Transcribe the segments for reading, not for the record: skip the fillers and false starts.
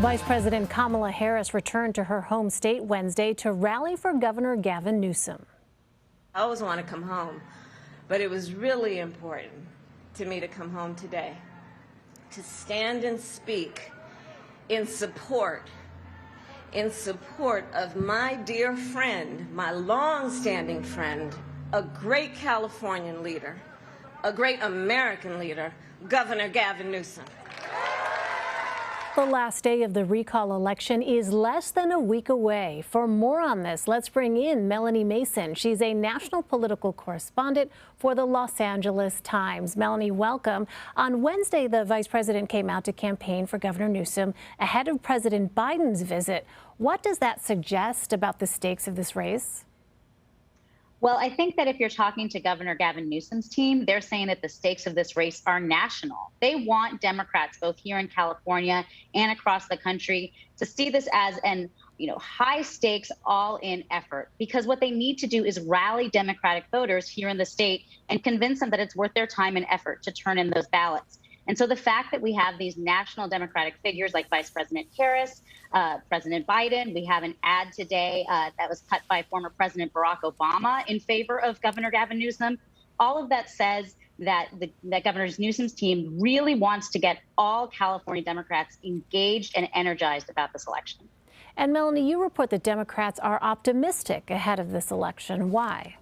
Vice President Kamala Harris returned to her home state Wednesday to rally for Governor Gavin Newsom. I always want to come home, but it was really important to me to come home today, to stand and speak in support of my dear friend, my long-standing friend, a great Californian leader, a great American leader, Governor Gavin Newsom. The last day of the recall election is less than a week away. For more on this, let's bring in Melanie Mason. She's a national political correspondent for the Los Angeles Times. Melanie, welcome. On Wednesday, the vice president came out to campaign for Governor Newsom ahead of President Biden's visit. What does that suggest about the stakes of this race? Well, I think that if you're talking to Governor Gavin Newsom's team, they're saying that the stakes of this race are national. They want Democrats, both here in California and across the country, to see this as an high stakes, all in effort, because what they need to do is rally Democratic voters here in the state and convince them that it's worth their time and effort to turn in those ballots. And so the fact that we have these national Democratic figures like Vice President Harris, President Biden, we have an ad today that was cut by former President Barack Obama in favor of Governor Gavin Newsom. All of that says that that Governor Newsom's team really wants to get all California Democrats engaged and energized about this election. And Melanie, you report that Democrats are optimistic ahead of this election. Why?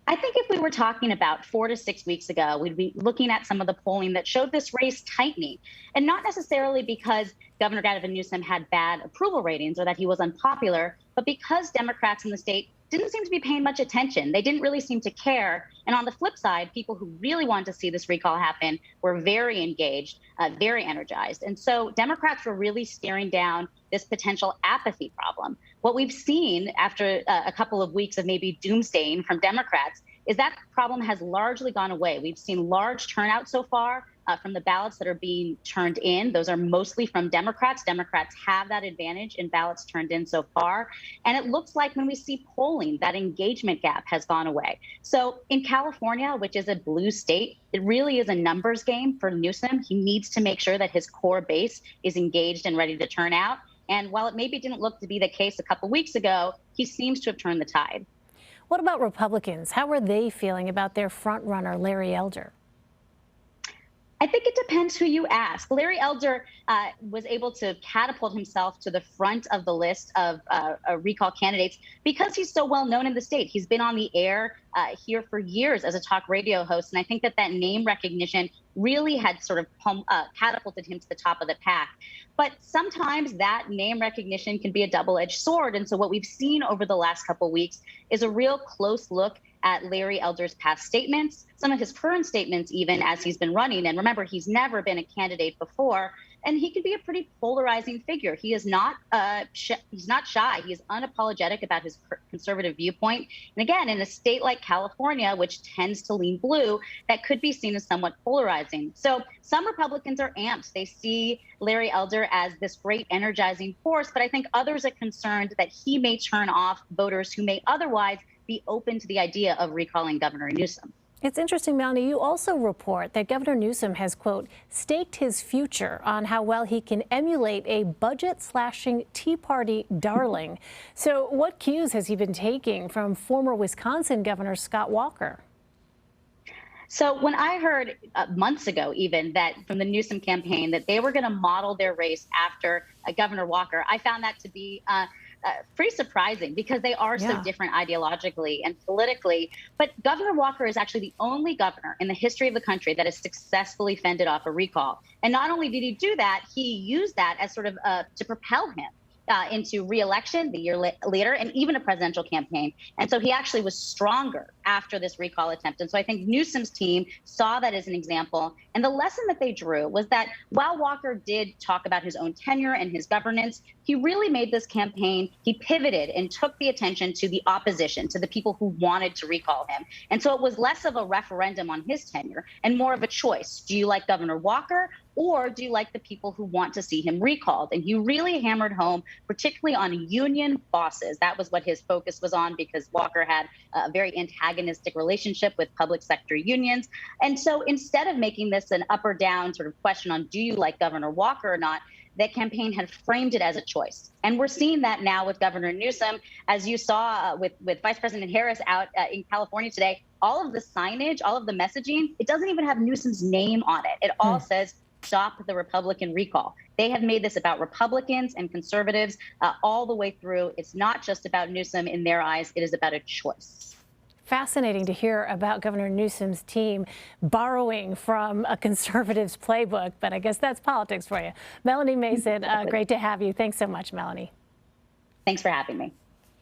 I think if we were talking about 4 to 6 weeks ago, we'd be looking at some of the polling that showed this race tightening, and not necessarily because Governor Gavin Newsom had bad approval ratings or that he was unpopular, but because Democrats in the state didn't seem to be paying much attention. They didn't really seem to care. And on the flip side, people who really wanted to see this recall happen were very engaged, very energized. And so Democrats were really staring down this potential apathy problem. What we've seen after a couple of weeks of maybe doomsaying from Democrats is that problem has largely gone away. We've seen large turnout so far from the ballots that are being turned in. Those are mostly from Democrats. Democrats have that advantage in ballots turned in so far. And it looks like when we see polling, that engagement gap has gone away. So in California, which is a blue state, it really is a numbers game for Newsom. He needs to make sure that his core base is engaged and ready to turn out. And while it maybe didn't look to be the case a couple weeks ago, he seems to have turned the tide. What about Republicans? How are they feeling about their frontrunner, Larry Elder? I think it depends who you ask. Larry Elder was able to catapult himself to the front of the list of recall candidates because he's so well known in the state. He's been on the air here for years as a talk radio host. And I think that name recognition really had sort of catapulted him to the top of the pack. But sometimes that name recognition can be a double-edged sword. And so what we've seen over the last couple of weeks is a real close look at Larry Elder's past statements, some of his current statements even as he's been running. And remember, he's never been a candidate before, and he can be a pretty polarizing figure. He is not he's not shy. He is unapologetic about his conservative viewpoint. And again, in a state like California, which tends to lean blue, that could be seen as somewhat polarizing. So some Republicans are amped. They see Larry Elder as this great energizing force, but I think others are concerned that he may turn off voters who may otherwise be open to the idea of recalling Governor Newsom. It's interesting, Melanie, you also report that Governor Newsom has, quote, staked his future on how well he can emulate a budget-slashing Tea Party darling. So what cues has he been taking from former Wisconsin Governor Scott Walker? So when I heard months ago even that from the Newsom campaign that they were going to model their race after Governor Walker, I found that to be pretty surprising because they are so different ideologically and politically. But Governor Walker is actually the only governor in the history of the country that has successfully fended off a recall. And not only did he do that, he used that as sort of to propel him into re-election the year later and even a presidential campaign. And so he actually was stronger after this recall attempt. And so I think Newsom's team saw that as an example. And the lesson that they drew was that while Walker did talk about his own tenure and his governance, he really made this campaign, he pivoted and took the attention to the opposition, to the people who wanted to recall him. And so it was less of a referendum on his tenure and more of a choice. Do you like Governor Walker or do you like the people who want to see him recalled? And he really hammered home, particularly on union bosses. That was what his focus was on, because Walker had a very antagonistic relationship with public sector unions. And so instead of making this an up or down sort of question on do you like Governor Walker or not, the campaign had framed it as a choice. And we're seeing that now with Governor Newsom, as you saw with Vice President Harris out in California today. All of the signage, all of the messaging, it doesn't even have Newsom's name on it. It all says, stop the Republican recall. They have made this about Republicans and conservatives all the way through. It's not just about Newsom in their eyes. It is about a choice. Fascinating to hear about Governor Newsom's team borrowing from a conservative's playbook, but I guess that's politics for you. Melanie Mason, great to have you. Thanks so much, Melanie. Thanks for having me.